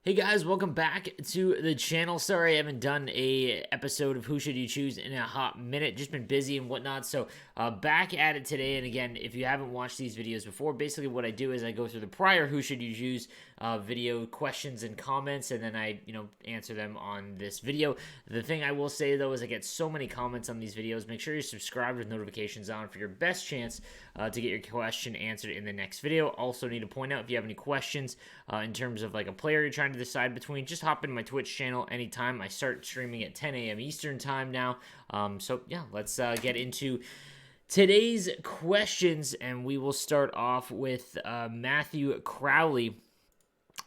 Hey guys, welcome back to the channel. Sorry I haven't done a episode of Who Should You Choose in a hot minute. Just been busy and whatnot. So back at it today. And again, if you haven't watched these videos before, basically what I do is I go through the prior Who Should You Choose video questions and comments, and then I answer them on this video. The thing I will say though is I get so many comments on these videos. Make sure you're subscribed with notifications on for your best chance to get your question answered in the next video. Also need to point out, if you have any questions in terms of like a player you're trying to decide between, just hop in my Twitch channel anytime. I start streaming at 10 a.m. Eastern time now. So yeah, let's get into today's questions, and we will start off with Matthew Crowley.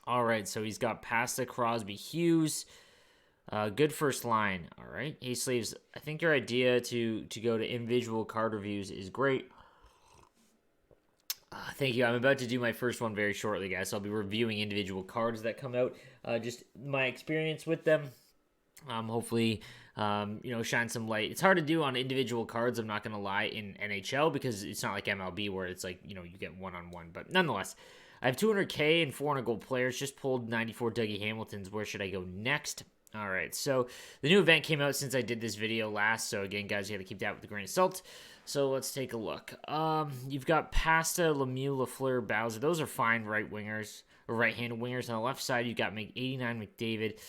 All right, so he's got Pasta, Crosby, Hughes. Good first line. All right, hey Slaves, I think your idea to go to individual card reviews is great. Thank you. I'm about to do my first one very shortly, guys. So I'll be reviewing individual cards that come out. Just my experience with them. Hopefully, shine some light. It's hard to do on individual cards, I'm not going to lie, in NHL, because it's not like MLB where it's like, you get one-on-one. But nonetheless, I have 200K and 400 gold players. Just pulled 94 Dougie Hamiltons. Where should I go next? All right, so the new event came out since I did this video last. So again, guys, you got to keep that with a grain of salt. So let's take a look. You've got Pasta, Lemieux, Lafleur, Bowser. Those are fine right wingers or right-handed wingers. On the left side, you've got 89 McDavid.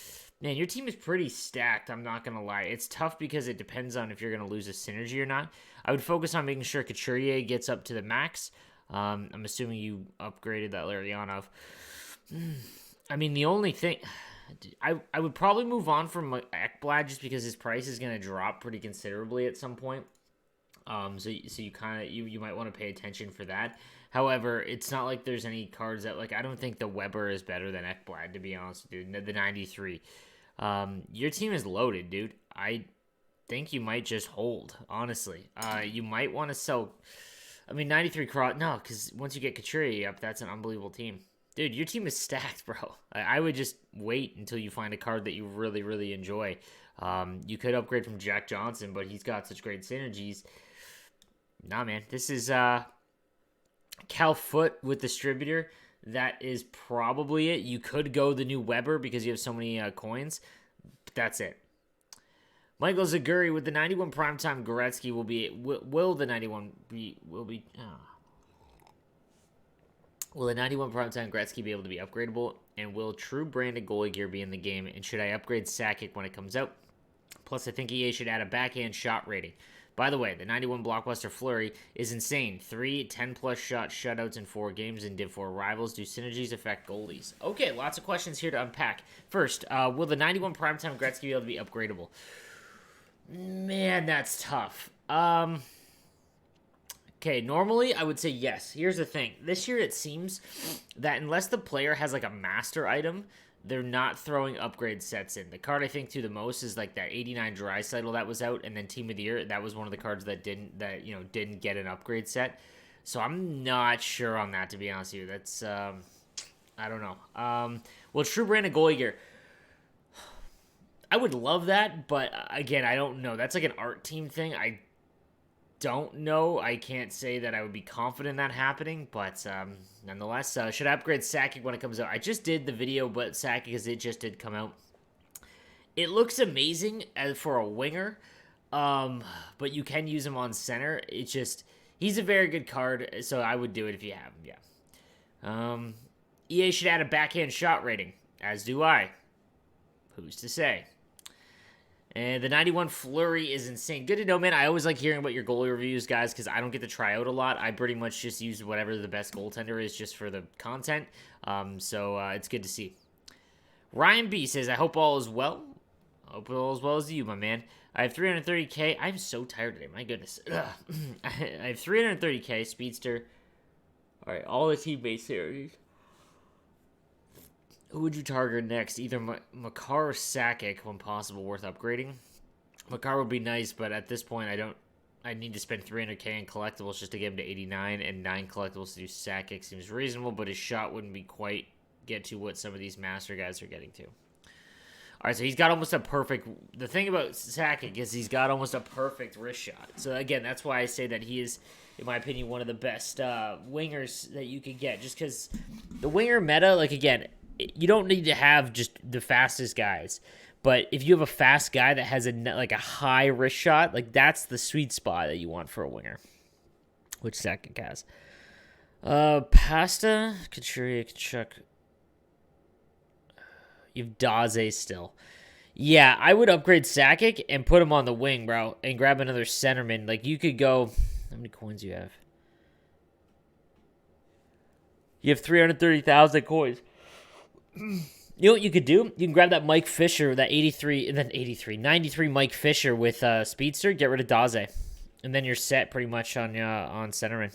Man, your team is pretty stacked, I'm not going to lie. It's tough because it depends on if you're going to lose a synergy or not. I would focus on making sure Couturier gets up to the max. I'm assuming you upgraded that Larionov. I mean, the only thing... I would probably move on from Ekblad just because his price is going to drop pretty considerably at some point. So you kind of you might want to pay attention for that. However, it's not like there's any cards that, like, I don't think the Weber is better than Ekblad, to be honest with you. The 93. Your team is loaded, dude. I think you might just hold, honestly. You might want to sell. I mean, 93 Cross. No, because once you get Couturier up, that's an unbelievable team. Dude, your team is stacked, bro. I would just wait until you find a card that you really, really enjoy. You could upgrade from Jack Johnson, but he's got such great synergies. Nah, man. This is Cal Foot with Distributor. That is probably it. You could go the new Weber because you have so many coins. But that's it. Michael Zaguri with the 91 primetime Gretzky will the 91 be Will the 91 primetime Gretzky be able to be upgradable? And will true branded goalie gear be in the game? And should I upgrade Sakic when it comes out? Plus, I think EA should add a backhand shot rating. By the way, the 91 Blockbuster Fleury is insane. 3 10-plus shot shutouts in 4 games in Div 4 rivals. Do synergies affect goalies? Okay, lots of questions here to unpack. First, will the 91 primetime Gretzky be able to be upgradable? Man, that's tough. Okay, normally I would say yes. Here's the thing. This year it seems that unless the player has like a master item, they're not throwing upgrade sets in. The card I think to the most is like that 89 Draisaitl that was out, and then Team of the Year, that was one of the cards that didn't get an upgrade set. So I'm not sure on that, to be honest with you. That's I don't know. Well, true branded goalie gear. I would love that, but again, I don't know. That's like an art team thing. I don't know. I can't say that I would be confident in that happening, but nonetheless, should I upgrade Sakic when it comes out? I just did the video, but Sakic, because it just did come out. It looks amazing for a winger, but you can use him on center. It's just, he's a very good card, so I would do it if you have him, yeah. EA should add a backhand shot rating, as do I. Who's to say? And the 91 Fleury is insane. Good to know, man. I always like hearing about your goalie reviews, guys, because I don't get to try out a lot. I pretty much just use whatever the best goaltender is just for the content. So it's good to see. Ryan B says, I hope all is well. I hope all is well as you, my man. I have 330K. I'm so tired today. My goodness. I have 330K, Speedster. All right, all the teammates here. Who would you target next? Either Makar or Sakic, when possible, worth upgrading. Makar would be nice, but at this point, I need to spend 300K in collectibles just to get him to 89, and 9 collectibles to do Sakic seems reasonable, but his shot wouldn't be quite get to what some of these master guys are getting to. All right, so he's got almost a perfect... The thing about Sakic is he's got almost a perfect wrist shot. So, again, that's why I say that he is, in my opinion, one of the best wingers that you could get. Just because the winger meta, like, again... you don't need to have just the fastest guys. But if you have a fast guy that has a high wrist shot, like that's the sweet spot that you want for a winger. Which Sakic has. Pasta, Kachuria, Kachuk. You have Daze still. Yeah, I would upgrade Sakic and put him on the wing, bro, and grab another centerman. Like, you could go... How many coins do you have? You have 330,000 coins. You know what you could do? You can grab that Mike Fisher, that 93 Mike Fisher with Speedster, get rid of Daze. And then you're set pretty much on centerman.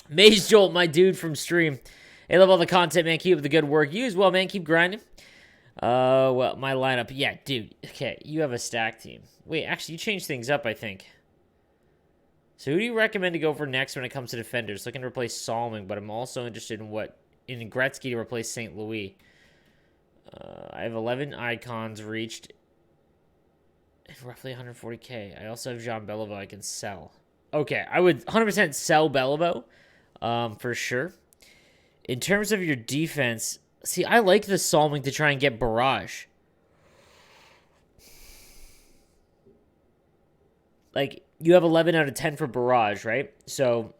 Maze Jolt, my dude from stream. Hey, love all the content, man. Keep up the good work. You as well, man. Keep grinding. Well, my lineup. Yeah, dude. Okay, you have a stack team. Wait, actually, you changed things up, I think. So who do you recommend to go for next when it comes to defenders? Looking to replace Solomon, but I'm also interested in Gretzky to replace St. Louis. I have 11 icons reached. Roughly 140K. I also have Jean Beliveau I can sell. Okay, I would 100% sell Beliveau, for sure. In terms of your defense, see, I like the Solming to try and get barrage. Like, you have 11 out of 10 for barrage, right? So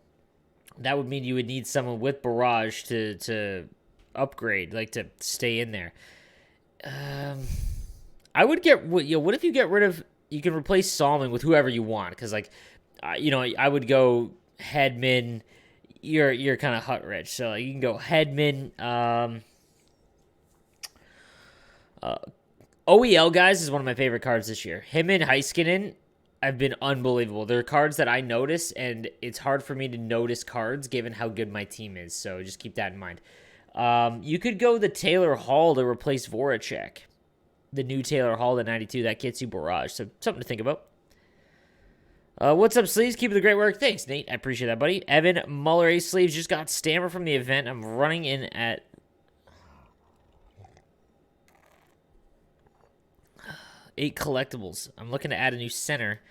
that would mean you would need someone with barrage to upgrade, like to stay in there. I would what if you get rid of, you can replace Solomon with whoever you want, because I would go Hedman. You're kind of hut rich, so you can go Hedman. OEL guys is one of my favorite cards this year. Him and Heiskanen have been unbelievable. They're cards that I notice, and it's hard for me to notice cards given how good my team is. So just keep that in mind. You could go the Taylor Hall to replace Voracek. The new Taylor Hall at 92, that gets you barrage. So something to think about. What's up, Sleeves? Keep up the great work. Thanks, Nate. I appreciate that, buddy. Evan Muller, A Sleeves, just got Stammer from the event. I'm running in at 8 collectibles. I'm looking to add a new center,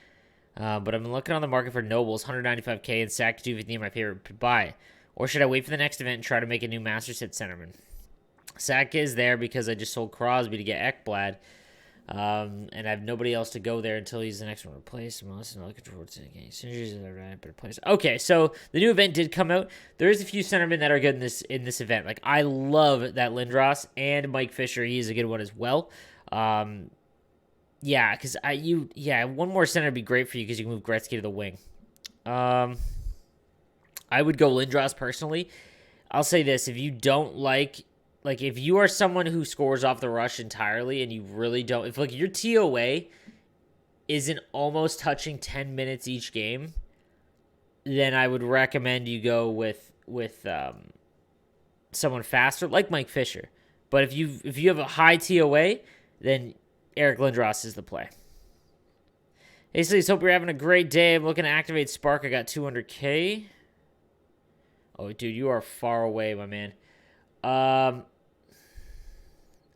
but I'm looking on the market for Nobles, 195K, and Sack 250 my favorite buy. Or should I wait for the next event and try to make a new Masters hit centerman? Sack is there because I just sold Crosby to get Ekblad, and I have nobody else to go there until he's the next one replaced. I'm looking forward to getting synergies in the right better place. Okay, so the new event did come out. There is a few centermen that are good in this event. Like, I love that Lindros and Mike Fisher. He is a good one as well. Yeah, because one more center would be great for you because you can move Gretzky to the wing. I would go Lindros personally. I'll say this: if you don't like if you are someone who scores off the rush entirely and you really don't, if your TOA isn't almost touching 10 minutes each game, then I would recommend you go with someone faster like Mike Fisher. But if you have a high TOA, then Eric Lindros is the play. Hey, Sleeves, hope you're having a great day. I'm looking to activate Spark. I got 200K. Oh, dude, you are far away, my man.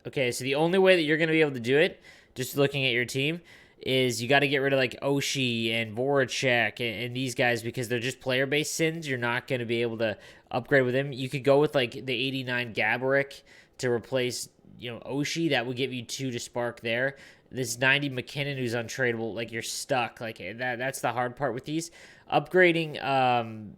Okay, so the only way that you're going to be able to do it, just looking at your team, is you got to get rid of Oshie and Voracek and these guys because they're just player-based sins. You're not going to be able to upgrade with them. You could go with the 89 Gaborik to replace Oshie. That would give you 2 to spark there. This 90 McKinnon who's untradeable, you're stuck. That's the hard part with these. Upgrading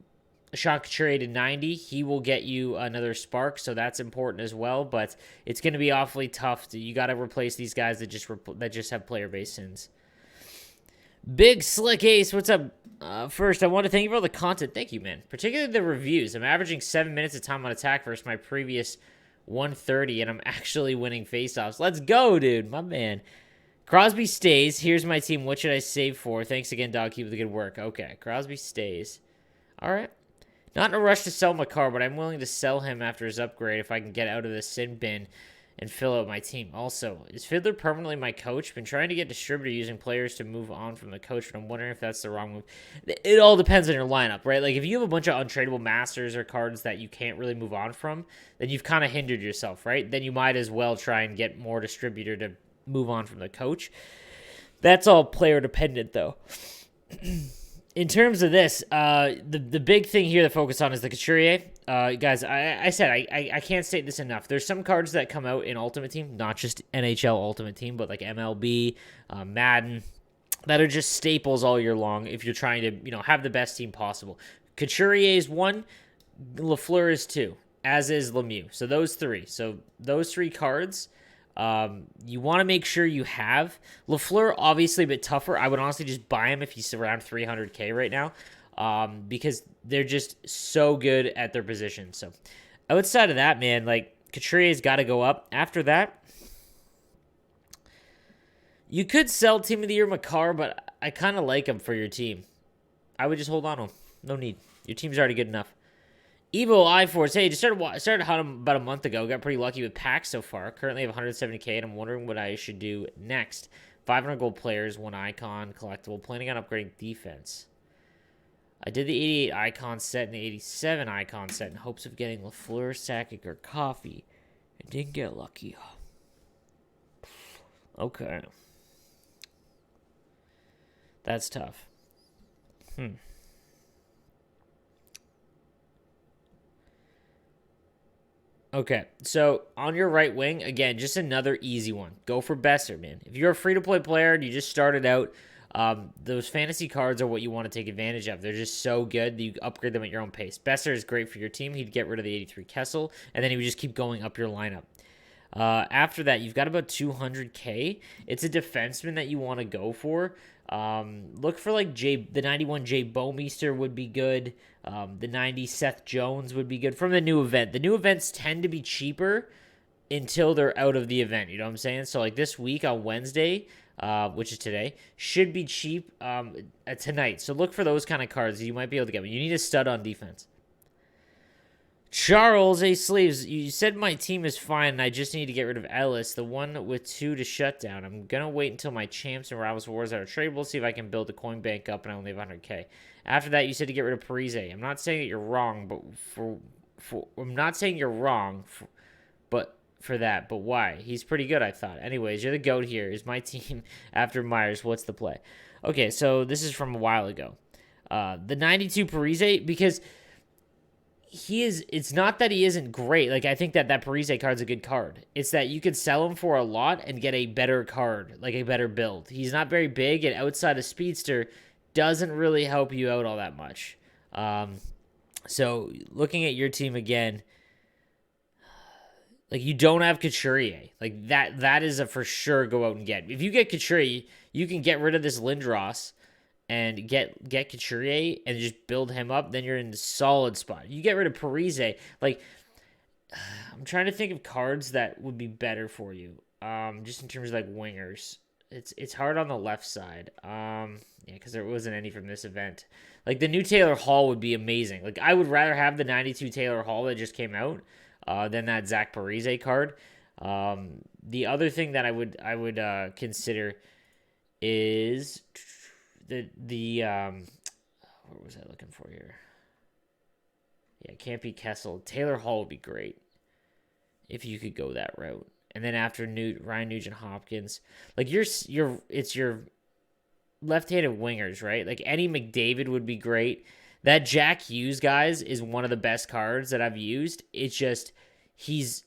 Sean Couturier to 90, he will get you another spark, so that's important as well. But it's going to be awfully tough. You got to replace these guys that just have player-based sins. Big Slick Ace, what's up? First, I want to thank you for all the content. Thank you, man. Particularly the reviews. I'm averaging 7 minutes of time on attack versus my previous 130, and I'm actually winning faceoffs. Let's go, dude. My man. Crosby stays. Here's my team. What should I save for? Thanks again, dog. Keep up the good work. Okay, Crosby stays. All right. Not in a rush to sell Makar, but I'm willing to sell him after his upgrade if I can get out of the sin bin and fill out my team. Also, is Fiddler permanently my coach? Been trying to get distributor using players to move on from the coach, but I'm wondering if that's the wrong move. It all depends on your lineup, right? If you have a bunch of untradeable masters or cards that you can't really move on from, then you've kind of hindered yourself, right? Then you might as well try and get more distributor to move on from the coach. That's all player dependent, though. in terms of this, the big thing here to focus on is the Couturier. Guys, I said I can't state this enough. There's some cards that come out in Ultimate Team, not just NHL Ultimate Team, but like MLB, Madden, that are just staples all year long if you're trying to, have the best team possible. Couturier is one, Lafleur is two, as is Lemieux. So those three. So those three cards, you want to make sure you have. Lafleur, obviously a bit tougher. I would honestly just buy him if he's around 300K right now, because they're just so good at their position. So outside of that, man, like Couturier's got to go up. After that, you could sell Team of the Year Makar, but I kind of like him for your team. I would just hold on to him. No need. Your team's already good enough. Evo iForce, hey, just started hot about a month ago. Got pretty lucky with packs so far. Currently have 170K, and I'm wondering what I should do next. 500 gold players, 1 icon collectible. Planning on upgrading defense. I did the 88 icon set and the 87 icon set in hopes of getting Lafleur, Sakic, or Coffee. I didn't get lucky. Okay. That's tough. Okay, so on your right wing, again, just another easy one. Go for Besser, man. If you're a free-to-play player and you just started out, those fantasy cards are what you want to take advantage of. They're just so good that you upgrade them at your own pace. Besser is great for your team. He'd get rid of the 83 Kessel, and then he would just keep going up your lineup. After that, you've got about 200K. It's a defenseman that you want to go for. Look for like the 91 Jay Bowmeister would be good. The 90 Seth Jones would be good from the new event. The new events tend to be cheaper until they're out of the event. You know what I'm saying? So like this week on Wednesday, which is today, should be cheap tonight. So look for those kind of cards. You might be able to get them. You need a stud on defense. Charles A. Sleeves, you said my team is fine and I just need to get rid of Ellis, the one with 2 to shut down. I'm going to wait until my champs and rivals wars that are tradable, see if I can build a coin bank up and I only have 100K. After that, you said to get rid of Parise. I'm not saying that you're wrong, but I'm not saying you're wrong, for that, but why? He's pretty good, I thought. Anyways, you're the GOAT here. Is my team after Myers? What's the play? Okay, so this is from a while ago. The 92 Parise, because it's not that he isn't great. Like, I think that Parise card's a good card. It's that you could sell him for a lot and get a better card, like a better build. He's not very big, and outside of Speedster, doesn't really help you out all that much. So, looking at your team again, like, you don't have Couturier. Like, that is a for sure go out and get. If you get Couturier, you can get rid of this Lindros and get Couturier and just build him up, then you're in a solid spot. You get rid of Parise, like, I'm trying to think of cards that would be better for you, just in terms of, like, wingers. It's hard on the left side, yeah, because there wasn't any from this event. Like, the new Taylor Hall would be amazing. Like, I would rather have the 92 Taylor Hall that just came out than that Zach Parise card. The other thing that I would consider is the what was I looking for here? Yeah, can't be Kessel. Taylor Hall would be great if you could go that route. And then after Ryan Nugent-Hopkins, like it's your left-handed wingers, right? Like Eddie McDavid would be great. That Jack Hughes, guys, is one of the best cards that I've used. It's just it's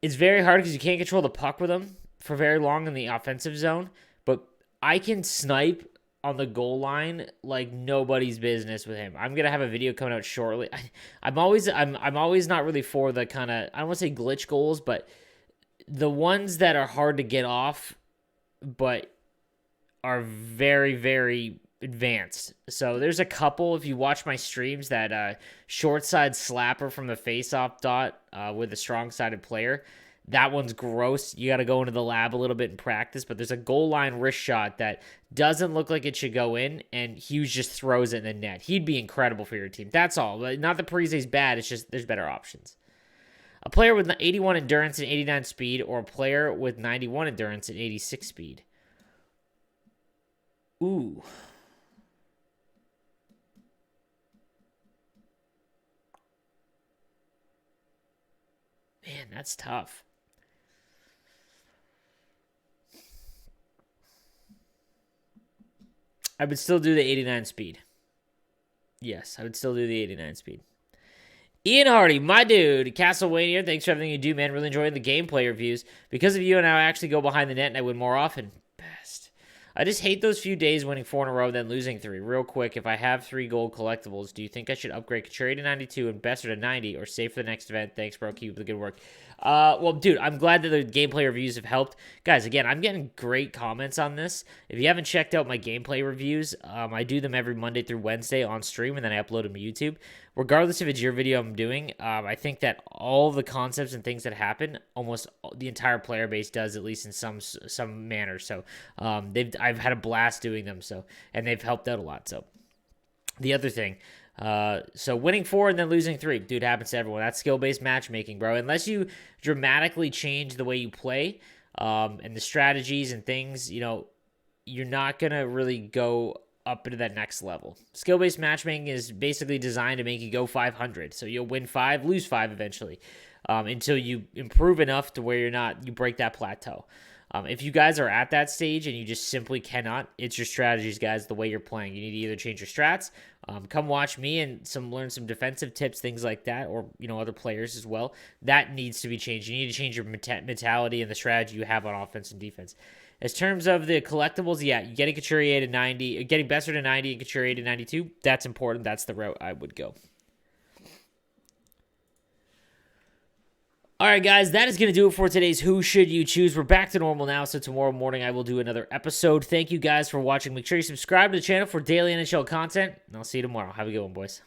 very hard because you can't control the puck with him for very long in the offensive zone. But I can snipe on the goal line like nobody's business with him. I'm gonna have a video coming out shortly. I'm always not really for the kind of, I don't want to say glitch goals, but the ones that are hard to get off, but are very, very advanced. So there's a couple, if you watch my streams, that short side slapper from the face-off dot with a strong-sided player. That one's gross. You got to go into the lab a little bit and practice, but there's a goal line wrist shot that doesn't look like it should go in, and Hughes just throws it in the net. He'd be incredible for your team. That's all. Not that Parise's bad. It's just there's better options. A player with 81 endurance and 89 speed, or a player with 91 endurance and 86 speed. Ooh. Man, that's tough. I would still do the 89 speed. Yes, I would still do the 89 speed. Ian Hardy, my dude, Castlevania, thanks for everything you do, man. Really enjoying the gameplay reviews. Because of you and I actually go behind the net and I win more often. Best. I just hate those few days winning 4 in a row, then losing 3. Real quick, if I have 3 gold collectibles, do you think I should upgrade Couturier to 92 and Besser to 90 or save for the next event? Thanks, bro. Keep up the good work. Well, dude, I'm glad that the gameplay reviews have helped. Guys, again, I'm getting great comments on this. If you haven't checked out my gameplay reviews, I do them every Monday through Wednesday on stream, and then I upload them to YouTube. Regardless if it's your video I'm doing, I think that all the concepts and things that happen, almost the entire player base does, at least in some manner. So I've had a blast doing them, and they've helped out a lot. So the other thing, so winning 4 and then losing 3, dude, happens to everyone. That's skill-based matchmaking, bro. Unless you dramatically change the way you play and the strategies and things, you're not going to really go up into that next level. Skill-based matchmaking is basically designed to make you go 500. So you'll win 5, lose 5 eventually until you improve enough to where you break that plateau. If you guys are at that stage and you just simply cannot, it's your strategies, guys, the way you're playing. You need to either change your strats, come watch me and learn some defensive tips, things like that, or other players as well. That needs to be changed. You need to change your mentality and the strategy you have on offense and defense. As terms of the collectibles, yeah, getting Couturier to 90, getting Besser to 90 and Couturier to 92, that's important. That's the route I would go. All right, guys, that is going to do it for today's Who Should You Choose. We're back to normal now, so tomorrow morning I will do another episode. Thank you guys for watching. Make sure you subscribe to the channel for daily NHL content, and I'll see you tomorrow. Have a good one, boys.